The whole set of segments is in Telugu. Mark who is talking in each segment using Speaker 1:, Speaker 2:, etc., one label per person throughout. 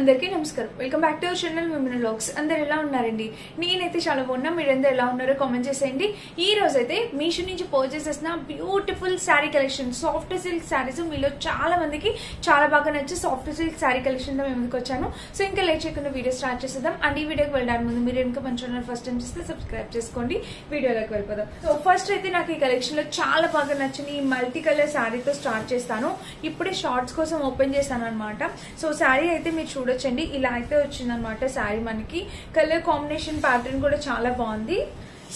Speaker 1: అందరికీ నమస్కారం. Welcome back to our channel women vlogs. అందరు ఎలా ఉన్నారండి? నేనైతే చాలా బాగున్నా. మీరందరూ ఎలా ఉన్నారో కామెంట్ చేసేయండి. ఈ రోజు అయితే మీషో నుంచి పర్చేస్ చేసిన beautiful sari collection, soft silk saris మీలో చాలా మందికి చాలా బాగా నచ్చి సాఫ్ట్ సిల్క్ శారీ కలెక్షన్ తో మేము ముందుకు వచ్చాను. సో ఇంకా లేట్ చేయకుండా వీడియో స్టార్ట్ చేసేద్దాం. అండ్ ఈ వీడియోకి వెళ్ళడానికి ముందు మీరు ఇంకా మన ఛానల్ ఫస్ట్ టైం చేస్తే సబ్స్క్రైబ్ చేసుకోండి. వీడియోలోకి వెళ్ళిపోదాం. సో ఫస్ట్ అయితే నాకు ఈ కలెక్షన్ లో చాలా బాగా నచ్చిన ఈ మల్టీ కలర్ శారీతో స్టార్ట్ చేస్తాను. ఇప్పుడే షార్ట్స్ కోసం ఓపెన్ చేస్తాను అనమాట. సో శారీ అయితే మీరు చూడొచ్చండి, ఇలా అయితే వచ్చిందనమాట శారీ. మనకి కలర్ కాంబినేషన్ ప్యాటర్న్ కూడా చాలా బాగుంది.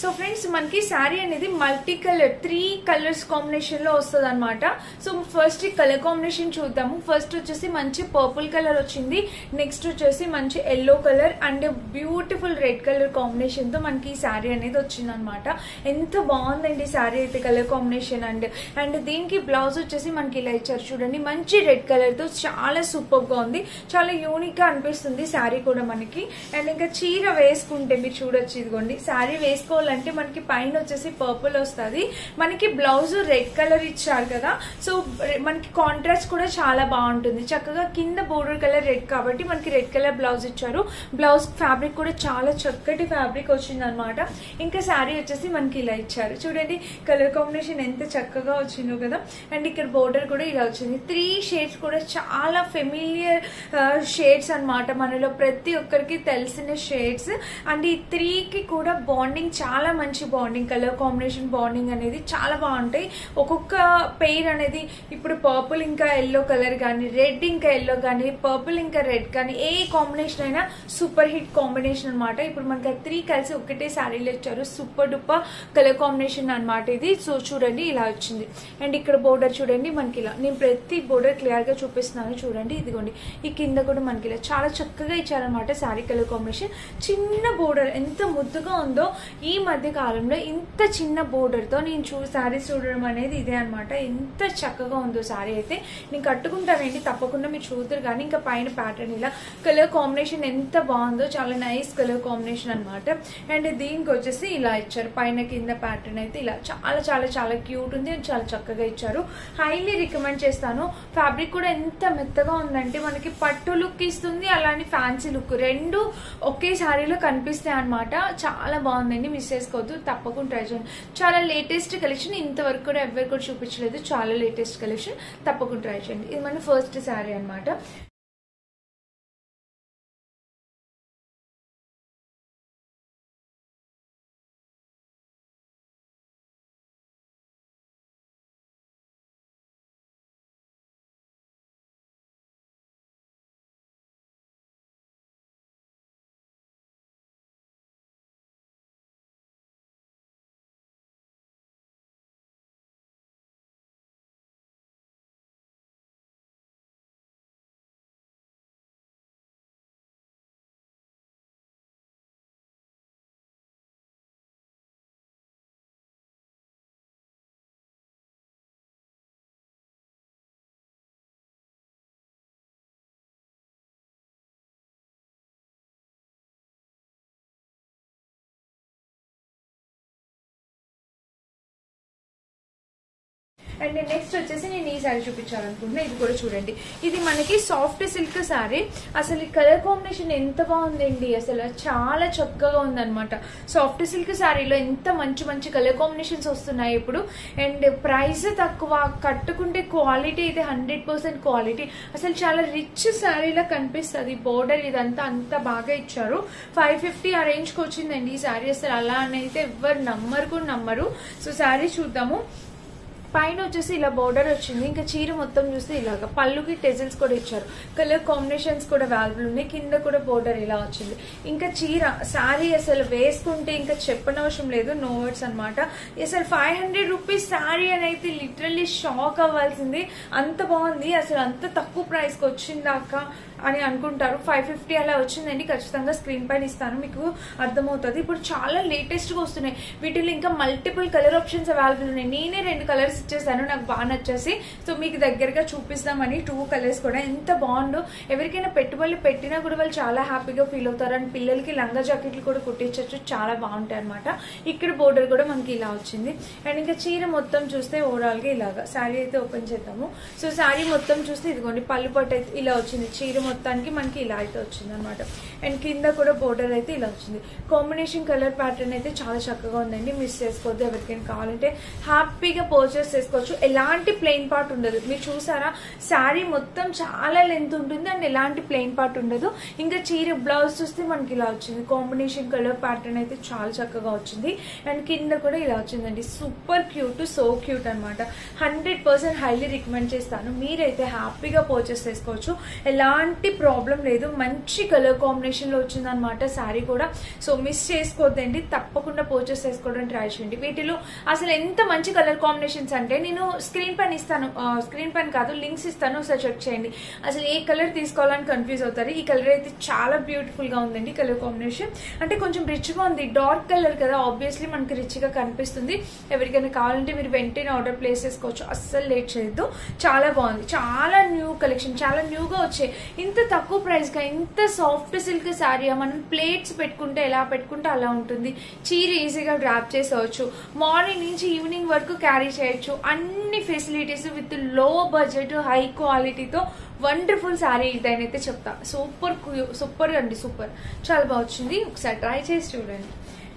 Speaker 1: సో ఫ్రెండ్స్, మనకి శారీ అనేది మల్టీ కలర్ 3 కలర్స్ కాంబినేషన్ లో వస్తుంది అనమాట. సో ఫస్ట్ కలర్ కాంబినేషన్ చూద్దాము. ఫస్ట్ వచ్చేసి మంచి పర్పుల్ కలర్ వచ్చింది, నెక్స్ట్ వచ్చేసి మంచి yellow colour and beautiful red colour combination తో మనకి ఈ శారీ అనేది వచ్చింది అనమాట. ఎంత బాగుందండి శారీ అయితే కలర్ కాంబినేషన్. అండ్ దీనికి బ్లౌజ్ వచ్చేసి మనకి ఇలా ఇచ్చారు చూడండి, మంచి రెడ్ కలర్ తో చాలా సూపర్ గా ఉంది. చాలా యూనిక్ గా అనిపిస్తుంది శారీ కూడా మనకి. అండ్ ఇంకా చీర వేసుకుంటే మీరు చూడొచ్చు, ఇదిగోండి శారీ వేసుకో అంటే మనకి పైన వచ్చేసి పర్పుల్ వస్తుంది, మనకి బ్లౌజ్ రెడ్ కలర్ ఇచ్చారు కదా. సో మనకి కాంట్రాస్ట్ కూడా చాలా బాగుంటుంది. చక్కగా కింద బోర్డర్ కలర్ రెడ్ కాబట్టి మనకి రెడ్ కలర్ బ్లౌజ్ ఇచ్చారు. బ్లౌజ్ ఫ్యాబ్రిక్ కూడా చాలా చక్కటి ఫ్యాబ్రిక్ వచ్చింది అనమాట. ఇంకా శారీ వచ్చేసి మనకి ఇలా ఇచ్చారు చూడండి, కలర్ కాంబినేషన్ ఎంత చక్కగా వచ్చిందో కదా. అండ్ ఇక్కడ బోర్డర్ కూడా ఇలా వచ్చింది. 3 షేడ్స్ కూడా చాలా ఫెమిలియర్ షేడ్స్ అనమాట, మనలో ప్రతి ఒక్కరికి తెలిసిన షేడ్స్. అండ్ ఈ 3కి కూడా బాండింగ్ చాలా మంచి బాండింగ్, కలర్ కాంబినేషన్ బాండింగ్ అనేది చాలా బాగుంటాయి. ఒక్కొక్క పెయిర్ అనేది ఇప్పుడు పర్పుల్ ఇంకా ఎల్లో కలర్ కానీ, రెడ్ ఇంకా ఎల్లో కానీ, పర్పుల్ ఇంకా రెడ్ కానీ, ఏ కాంబినేషన్ అయినా సూపర్ హిట్ కాంబినేషన్ అనమాట. ఇప్పుడు మనకి 3 కలిసి ఒకటే శారీలో ఇచ్చారు. సూపర్ డూపర్ కలర్ కాంబినేషన్ అనమాట ఇది. సో చూడండి ఇలా వచ్చింది. అండ్ ఇక్కడ బోర్డర్ చూడండి మనకి ఇలా, నేను ప్రతి బోర్డర్ క్లియర్ గా చూపిస్తున్నాను చూడండి. ఇదిగోండి ఈ కింద కూడా మనకి ఇలా చాలా చక్కగా ఇచ్చారనమాట శారీ కలర్ కాంబినేషన్. చిన్న బోర్డర్ ఎంత ముద్దుగా ఉందో. ఈ మధ్య కాలంలో ఇంత చిన్న బోర్డర్ తో నేను శారీస్ చూడడం అనేది ఇదే అనమాట. ఎంత చక్కగా ఉందో శారీ అయితే. నేను కట్టుకుంటానండి తప్పకుండా, మీరు చూద్దరు కానీ. ఇంకా పైన ప్యాటర్న్ ఇలా కలర్ కాంబినేషన్ ఎంత బాగుందో, చాలా నైస్ కలర్ కాంబినేషన్ అనమాట. అండ్ దీనికి వచ్చేసి ఇలా ఇచ్చారు, పైన కింద ప్యాటర్న్ అయితే ఇలా చాలా చాలా చాలా క్యూట్ ఉంది, చాలా చక్కగా ఇచ్చారు. హైలీ రికమెండ్ చేస్తాను. ఫ్యాబ్రిక్ కూడా ఎంత మెత్తగా ఉందంటే మనకి పట్టు లుక్ ఇస్తుంది, అలానే ఫ్యాన్సీ లుక్ రెండు ఒకే శారీలో కనిపిస్తాయి అనమాట. చాలా బాగుందండి, మిస్ చేసుకోవద్దు, తప్పకుండా ట్రై చేయండి. చాలా లేటెస్ట్ కలెక్షన్, ఇంతవరకు కూడా ఎవరు కూడా చూపించలేదు. చాలా లేటెస్ట్ కలెక్షన్, తప్పకుండా ట్రై చేయండి. ఇది మన ఫస్ట్ శారీ అనమాట. అండ్ నెక్స్ట్ వచ్చేసి నేను ఈ శారీ చూపించాలనుకుంటున్నా. ఇది కూడా చూడండి, ఇది మనకి సాఫ్ట్ సిల్క్ శారీ. అసలు ఈ కలర్ కాంబినేషన్ ఎంత బాగుందండి, అసలు చాలా చక్కగా ఉందన్నమాట. సాఫ్ట్ సిల్క్ శారీలో ఎంత మంచి మంచి కలర్ కాంబినేషన్స్ వస్తున్నాయి ఇప్పుడు. అండ్ ప్రైస్ తక్కువ, కట్టుకుంటే క్వాలిటీ అయితే 100% క్వాలిటీ. అసలు చాలా రిచ్ శారీలా కనిపిస్తుంది. బోర్డర్ ఇదంతా అంత బాగా ఇచ్చారు. 550 ఆ రేంజ్ కి వచ్చిందండి ఈ శారీ. అసలు అలా అని అయితే ఎవరు నమ్మరు. సో శారీ చూద్దాము. పైన వచ్చేసి ఇలా బోర్డర్ వచ్చింది. ఇంకా చీర మొత్తం చూస్తే ఇలాగా పళ్ళుకి టెజిల్స్ కూడా ఇచ్చారు. కలర్ కాంబినేషన్స్ కూడా అవైలబుల్ ఉన్నాయి. కింద కూడా బోర్డర్ ఇలా వచ్చింది. ఇంకా చీర శారీ అసలు వేసుకుంటే ఇంకా చెప్పనవసరం లేదు, నో వర్డ్స్ అనమాట. అసలు 500 రూపీస్ శారీ అని అయితే లిటరల్లీ షాక్ అవ్వాల్సింది. అంత బాగుంది. అసలు అంత తక్కువ ప్రైస్ కి వచ్చిందాక అని అనుకుంటారు. 550 అలా వచ్చిందండి. ఖచ్చితంగా స్క్రీన్ పైన ఇస్తాను, మీకు అర్థమవుతుంది. ఇప్పుడు చాలా లేటెస్ట్ గా వస్తున్నాయి. వీటిలో ఇంకా మల్టిపుల్ కలర్ ఆప్షన్స్ అవైలబుల్ ఉన్నాయి. నేనే 2 కలర్స్ ఇచ్చేసాను, నాకు బాగా నచ్చేసి. సో మీకు దగ్గరగా చూపిస్తామని 2 కలర్స్ కూడా ఎంత బాగుందో. ఎవరికైనా పెట్టుబడులు పెట్టినా కూడా వాళ్ళు చాలా హ్యాపీగా ఫీల్ అవుతారు. అండ్ పిల్లలకి లంగా జాకెట్లు కూడా కుట్టించవచ్చు, చాలా బాగుంటాయి అనమాట. ఇక్కడ బోర్డర్ కూడా మనకి ఇలా వచ్చింది. అండ్ ఇంకా చీర మొత్తం చూస్తే ఓవరాల్ గా ఇలాగా శారీ అయితే ఓపెన్ చేద్దాము. సో శారీ మొత్తం చూస్తే ఇదిగోండి పళ్ళు పట్టు అయితే ఇలా వచ్చింది. చీర మొత్తానికి మనకి ఇలా అయితే వచ్చింది అనమాట. అండ్ కింద కూడా బోర్డర్ అయితే ఇలా వచ్చింది. కాంబినేషన్ కలర్ ప్యాటర్న్ అయితే చాలా చక్కగా ఉందండి. మిస్ చేసుకోవద్దు. ఎవరికైనా కావాలంటే హ్యాపీగా పర్చేస్ చేసుకోవచ్చు. ఎలాంటి ప్లెయిన్ పార్ట్ ఉండదు. మీరు చూసారా శారీ మొత్తం చాలా లెంత్ ఉంటుంది అండ్ ఎలాంటి ప్లెయిన్ పార్ట్ ఉండదు. ఇంకా చీర బ్లౌజ్ చూస్తే మనకి ఇలా వచ్చింది. కాంబినేషన్ కలర్ ప్యాటర్న్ అయితే చాలా చక్కగా వచ్చింది. అండ్ కింద కూడా ఇలా వచ్చిందండి. సూపర్ క్యూట్, సో క్యూట్ అనమాట. 100% హైలీ రికమెండ్ చేస్తాను. మీరైతే హ్యాపీగా పర్చేస్ చేసుకోవచ్చు. ఎలాంటి ప్రాబ్లం లేదు. మంచి కలర్ కాంబినేషన్ లో వచ్చింది అనమాట శారీ కూడా. సో మిస్ చేసుకోవద్దండి. తప్పకుండా పర్చేస్ చేసుకోవడం ట్రై చేయండి. వీటిలో అసలు ఎంత మంచి కలర్ కాంబినేషన్స్ అంటే నేను స్క్రీన్ పైన ఇస్తాను, స్క్రీన్ పైన కాదు లింక్స్ ఇస్తాను, ఒకసారి చెక్ చేయండి. అసలు ఏ కలర్ తీసుకోవాలని కన్ఫ్యూజ్ అవుతారు. ఈ కలర్ అయితే చాలా బ్యూటిఫుల్ గా ఉందండి. కలర్ కాంబినేషన్ అంటే కొంచెం రిచ్ గా ఉంది. డార్క్ కలర్ కదా, ఆబ్వియస్లీ మనకి రిచ్ గా కనిపిస్తుంది. ఎవరికైనా కావాలంటే మీరు వెంటనే ఆర్డర్ ప్లేస్ చేసుకోవచ్చు. అస్సలు లేట్ చేయొద్దు. చాలా బాగుంది. చాలా న్యూ కలెక్షన్, చాలా న్యూగా వచ్చాయి. ఇంత తక్కువ ప్రైస్ గా ఇంత సాఫ్ట్ సిల్క్ శారీ మనం ప్లేట్స్ పెట్టుకుంటే ఎలా పెట్టుకుంటే అలా ఉంటుంది. చీర ఈజీగా డ్రాప్ చేసేవచ్చు. మార్నింగ్ నుంచి ఈవినింగ్ వరకు క్యారీ చేయొచ్చు. అన్ని ఫెసిలిటీస్ విత్ లో బడ్జెట్ హై క్వాలిటీతో వండర్ఫుల్ శారీ ఇదైతే చెప్తా. సూపర్ సూపర్ అండి, సూపర్. చాలా బాగా వచ్చింది. ఒకసారి ట్రై చేసి చూడండి.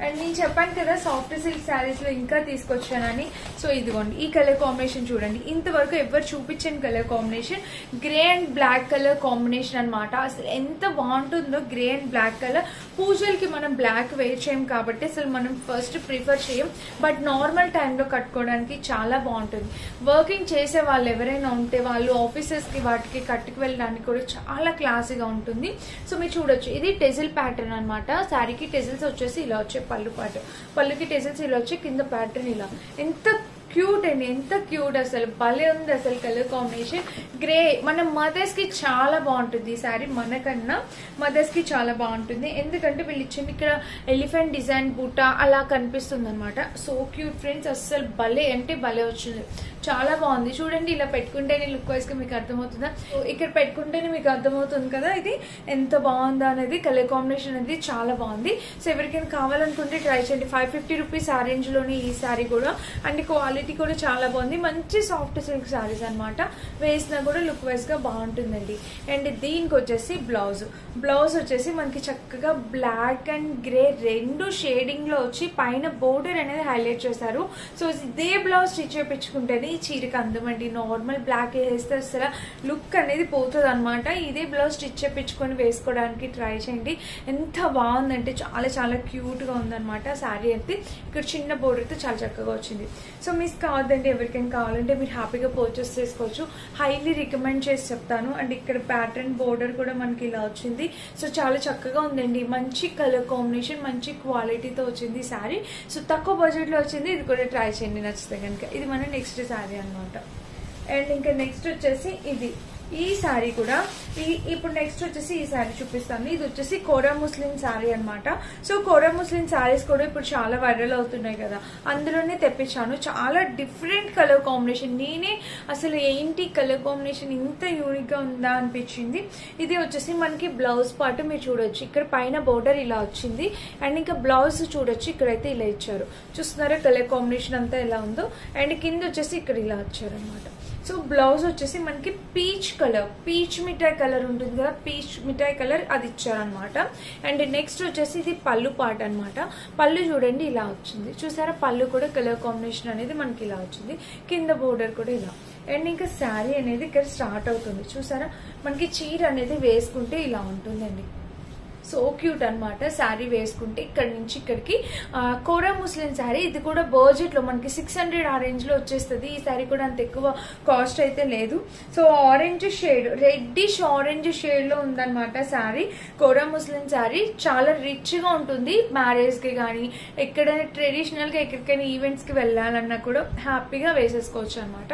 Speaker 1: అండ్ నేను చెప్పాను కదా సాఫ్ట్ సిల్క్ శారీస్ లో ఇంకా తీసుకొచ్చానని. సో ఇదిగోండి ఈ కలర్ కాంబినేషన్ చూడండి. ఇంతవరకు ఎవరు చూపించని colour combination, grey and black colour combination అనమాట. అసలు ఎంత బాగుంటుందో గ్రే అండ్ బ్లాక్ కలర్. పూజలకి మనం బ్లాక్ వేర్ చేయం కాబట్టి అసలు మనం ఫస్ట్ ప్రిఫర్ చేయం. బట్ నార్మల్ టైంలో కట్టుకోవడానికి చాలా బాగుంటుంది. వర్కింగ్ చేసే వాళ్ళు ఎవరైనా ఉంటే వాళ్ళు ఆఫీసెస్ కి వాటికి కట్టుకు వెళ్ళడానికి కూడా చాలా క్లాసీగా ఉంటుంది. సో మీరు చూడొచ్చు ఇది టెజిల్ ప్యాటర్న్ అనమాట. శారీకి టెజిల్స్ వచ్చేసి ఇలా వచ్చే పళ్ళు పాటు, పళ్ళుకి టెజిల్స్ ఇలా వచ్చి కింద ప్యాటర్న్ ఇలా. ఎంత క్యూట్ అండి, ఎంత క్యూట్. అసలు భలే ఉంది అసలు కలర్ కాంబినేషన్. గ్రే మన మదర్స్ కి చాలా బాగుంటుంది ఈ శారీ. మనకన్నా మదర్స్ కి చాలా బాగుంటుంది. ఎందుకంటే వీళ్ళు ఇచ్చింది ఇక్కడ ఎలిఫెంట్ డిజైన్ బూట అలా కనిపిస్తుంది అనమాట. So cute friends. అస్సలు భలే అంటే భలే వచ్చింది. చాలా బాగుంది. చూడండి ఇలా పెట్టుకుంటేనే లుక్ వైజ్ గా మీకు అర్థమవుతుందా, ఇక్కడ పెట్టుకుంటేనే మీకు అర్థమవుతుంది కదా ఇది ఎంత బాగుందా అనేది. కలర్ కాంబినేషన్ అనేది చాలా బాగుంది. సో ఎవరికైనా కావాలనుకుంటే ట్రై చేయండి. 550 రూపీస్ ఆ రేంజ్ లోనే ఈ శారీ కూడా. అండ్ క్వాలిటీ కూడా చాలా బాగుంది. మంచి సాఫ్ట్ సిల్క్ శారీస్ అనమాట. వేసినా కూడా లుక్ వైజ్ గా బాగుంటుందండి. అండ్ దీనికి వచ్చేసి బ్లౌజ్ వచ్చేసి మనకి చక్కగా బ్లాక్ అండ్ గ్రే రెండు షేడింగ్ లో వచ్చి పైన బోర్డర్ అనేది హైలైట్ చేశారు. సో ఇదే బ్లౌజ్ స్టిచ్ చేయించుకుంటేనే ఈ చీరకి అందమండి. నార్మల్ బ్లాక్ వేస్తే అసలు లుక్ అనేది పోతుంది అనమాట. ఇదే బ్లౌజ్ స్టిచ్ చేయించుకొని వేసుకోవడానికి ట్రై చేయండి. ఎంత బాగుందంటే చాలా చాలా క్యూట్ గా ఉందన్నమాట శారీ అయితే. ఇక్కడ చిన్న బోర్డర్ అయితే చాలా చక్కగా వచ్చింది. సో మిస్ కావద్దండి. ఎవరికైనా కావాలంటే మీరు హ్యాపీగా పర్చేస్ చేసుకోవచ్చు. హైలీ రికమెండ్ చేసి చెప్తాను. అండ్ ఇక్కడ ప్యాటర్న్ బోర్డర్ కూడా మనకి ఇలా వచ్చింది. సో చాలా చక్కగా ఉందండి. మంచి కలర్ కాంబినేషన్, మంచి క్వాలిటీతో వచ్చింది శారీ. సో తక్కువ బడ్జెట్ లో వచ్చింది. ఇది కూడా ట్రై చేయండి నచ్చితే కనుక. ఇది మన నెక్స్ట్ శారీ అనమాట. అండ్ ఇంకా నెక్స్ట్ వచ్చేసి ఇది ఈ శారీ కూడా. ఇప్పుడు నెక్స్ట్ వచ్చేసి ఈ శారీ చూపిస్తాను. ఇది వచ్చేసి కోరా ముస్లిం శారీ అనమాట. సో కోరా ముస్లిం శారీస్ కూడా ఇప్పుడు చాలా వైరల్ అవుతున్నాయి కదా, అందులోనే తెప్పించాను. చాలా డిఫరెంట్ కలర్ కాంబినేషన్. నేనే అసలు ఏంటి కలర్ కాంబినేషన్ ఇంత యూనిక్ గా ఉందా అనిపించింది. ఇది వచ్చేసి మనకి బ్లౌజ్ పార్ట్ మీరు చూడొచ్చు. ఇక్కడ పైన బోర్డర్ ఇలా వచ్చింది. అండ్ ఇంకా బ్లౌజ్ చూడొచ్చు. ఇక్కడైతే ఇలా ఇచ్చారు. చూస్తున్నారా కలర్ కాంబినేషన్ అంతా ఎలా ఉందో. అండ్ కింద వచ్చేసి ఇక్కడ ఇలా వచ్చారు అనమాట. సో బ్లౌజ్ వచ్చేసి మనకి పీచ్ కలర్, పీచ్ మిఠాయి కలర్ ఉంటుంది కదా, పీచ్ మిఠాయి కలర్ అది ఇచ్చారనమాట. అండ్ నెక్స్ట్ వచ్చేసి ఇది పళ్ళు పార్ట్ అనమాట. పళ్ళు చూడండి ఇలా వచ్చింది. చూసారా పళ్ళు కూడా కలర్ కాంబినేషన్ అనేది మనకి ఇలా వచ్చింది. కింద బోర్డర్ కూడా ఇలా. అండ్ ఇంకా శారీ అనేది ఇక్కడ స్టార్ట్ అవుతుంది. చూసారా మనకి చీర అనేది వేసుకుంటే ఇలా ఉంటుందండి. సో క్యూట్ అనమాట. శారీ వేసుకుంటే ఇక్కడ నుంచి ఇక్కడికి కోరా ముస్లిం శారీ. ఇది కూడా బడ్జెట్ లో మనకి 600 ఆ రేంజ్ లో వచ్చేస్తుంది. ఈ శారీ కూడా అంత ఎక్కువ కాస్ట్ అయితే లేదు. So orange shade, reddish orange shade లో ఉందన్నమాట శారీ. కోరా ముస్లిం శారీ చాలా రిచ్ గా ఉంటుంది. మ్యారేజ్ కి కానీ ఎక్కడైనా ట్రెడిషనల్ గా ఎక్కడికైనా ఈవెంట్స్ కి వెళ్ళాలన్నా కూడా హ్యాపీగా వేసేసుకోవచ్చు అనమాట.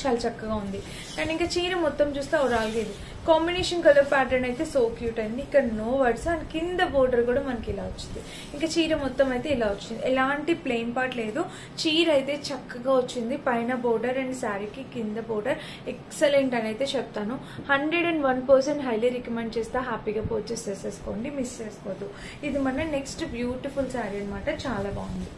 Speaker 1: చాలా చక్కగా ఉంది. అండ్ ఇంకా చీర మొత్తం చూస్తే ఓవరాల్ ఇది కాంబినేషన్ కలర్ ప్యాటర్న్ అయితే సో క్యూట్ అండి. ఇక్కడ నో వర్డ్స్. అండ్ కింద బోర్డర్ కూడా మనకి ఇలా వచ్చింది. ఇంకా చీర మొత్తం అయితే ఇలా వచ్చింది. ఎలాంటి ప్లెయిన్ పార్ట్ లేదు. చీర అయితే చక్కగా వచ్చింది. పైన బోర్డర్ అండ్ శారీకి కింద బోర్డర్ ఎక్సలెంట్ అని అయితే చెప్తాను. 101% హైలీ రికమెండ్ చేస్తా. హ్యాపీగా పర్చేస్ చేసేసుకోండి, మిస్ చేసుకోవద్దు. ఇది మన నెక్స్ట్ బ్యూటిఫుల్ శారీ అనమాట. చాలా బాగుంది.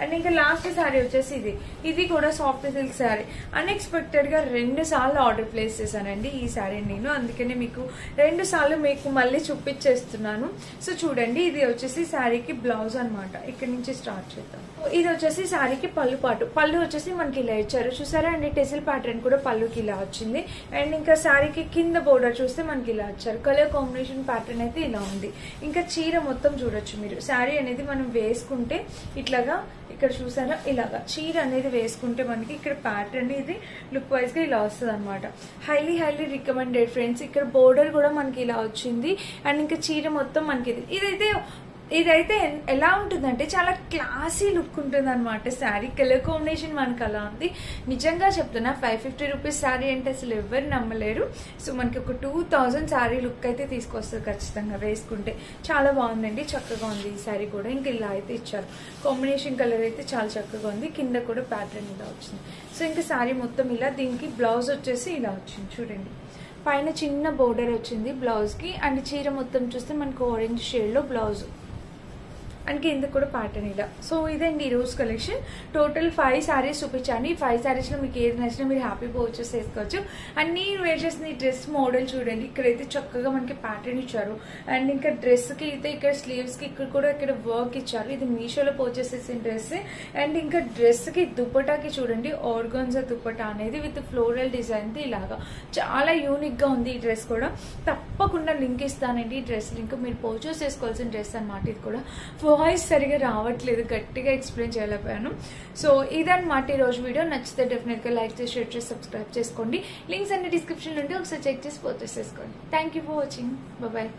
Speaker 1: అండ్ ఇంకా లాస్ట్ శారీ వచ్చేసి ఇది కూడా సాఫ్ట్ సిల్క్ శారీ. అన్ఎక్స్పెక్టెడ్ గా 2 సార్లు ఆర్డర్ ప్లేస్ చేశానండి ఈ శారీ నేను, అందుకనే మీకు 2 సార్లు మీకు మళ్ళీ చూపించేస్తున్నాను. సో చూడండి, ఇది వచ్చేసి శారీకి బ్లౌజ్ అనమాట. ఇక్కడ నుంచి స్టార్ట్ చేద్దాం. ఇది వచ్చేసి శారీకి పళ్ళు వచ్చేసి మనకి ఇలా ఇచ్చారు చూసారా అండి. టెసిల్ ప్యాటర్న్ కూడా పళ్ళుకి ఇలా వచ్చింది. అండ్ ఇంకా శారీకి కింద బోర్డర్ చూస్తే మనకి ఇలా ఇచ్చారు. కలర్ కాంబినేషన్ ప్యాటర్న్ అయితే ఇలా ఉంది. ఇంకా చీర మొత్తం చూడొచ్చు మీరు. శారీ అనేది మనం వేసుకుంటే ఇట్లాగా ఇక్కడ చూసారా ఇలాగా చీర అనేది వేసుకుంటే మనకి ఇక్కడ ప్యాటర్న్ ఇది లుక్ వైజ్ గా ఇలా వస్తుంది అనమాట. Highly recommended friends. ఇక్కడ బోర్డర్ కూడా మనకి ఇలా వచ్చింది. అండ్ ఇంకా చీర మొత్తం మనకి ఇదైతే ఎలా ఉంటుందంటే చాలా క్లాసీ లుక్ ఉంటుంది అనమాట. శారీ కలర్ కాంబినేషన్ మనకి అలా ఉంది. నిజంగా చెప్తున్నా 550 రూపీస్ శారీ అంటే అసలు ఎవరు నమ్మలేరు. సో మనకి ఒక 2000 శారీ లుక్ అయితే తీసుకొస్తుంది ఖచ్చితంగా వేసుకుంటే. చాలా బాగుందండి, చక్కగా ఉంది ఈ శారీ కూడా. ఇంకా ఇలా అయితే ఇచ్చారు. కాంబినేషన్ కలర్ అయితే చాలా చక్కగా ఉంది. కింద కూడా ప్యాటర్న్ ఇలా వచ్చింది. సో ఇంకా శారీ మొత్తం ఇలా, దీనికి బ్లౌజ్ వచ్చేసి ఇలా వచ్చింది చూడండి. పైన చిన్న బోర్డర్ వచ్చింది బ్లౌజ్ కి. అండ్ చీర మొత్తం చూస్తే మనకు ఆరెంజ్ షేడ్ లో బ్లౌజ్ అండ్ కింద కూడా ప్యాటర్న్ ఇలా. సో ఇదండి ఈ రోజు కలెక్షన్. టోటల్ 5 శారీస్ చూపించండి. ఈ 5 శారీస్ లో మీకు ఏది నచ్చినా మీరు హ్యాపీగా వచ్చేసి వేసుకోవచ్చు. అండ్ నేను వేర్ చేసిన ఈ డ్రెస్ మోడల్ చూడండి. ఇక్కడైతే చక్కగా మనకి ప్యాటర్న్ ఇచ్చారు. అండ్ ఇంకా డ్రెస్ కి అయితే ఇక్కడ స్లీవ్స్ కి ఇక్కడ కూడా ఇక్కడ వర్క్ ఇచ్చారు. ఇది మీషోలో పర్చేస్ చేసిన డ్రెస్. అండ్ ఇంకా డ్రెస్ కి దుప్పటాకి చూడండి ఆర్గాన్జా దుప్పటా అనేది విత్ ఫ్లోరల్ డిజైన్ ది ఇలాగా చాలా యూనిక్ గా ఉంది. ఈ డ్రెస్ కూడా తప్పకుండా లింక్ ఇస్తానండి. ఈ డ్రెస్ లింక్ మీరు పర్చేస్ చేసుకోవాల్సిన డ్రెస్ అనమాట. ఇది కూడా వాయిస్ సరిగా రావట్లేదు, గట్టిగా ఎక్స్ప్లెయిన్ చేయలేకపోయాను. సో ఇదన్నమాట ఈ రోజు వీడియో. నచ్చితే డెఫినెట్ గా లైక్ చేసి షేర్ చేసి సబ్స్క్రైబ్ చేసుకోండి. లింక్స్ అన్ని డిస్క్రిప్షన్ నుండి ఒకసారి చెక్ చేసి పర్చేస్ చేసుకోండి. Thank you for watching. Bye.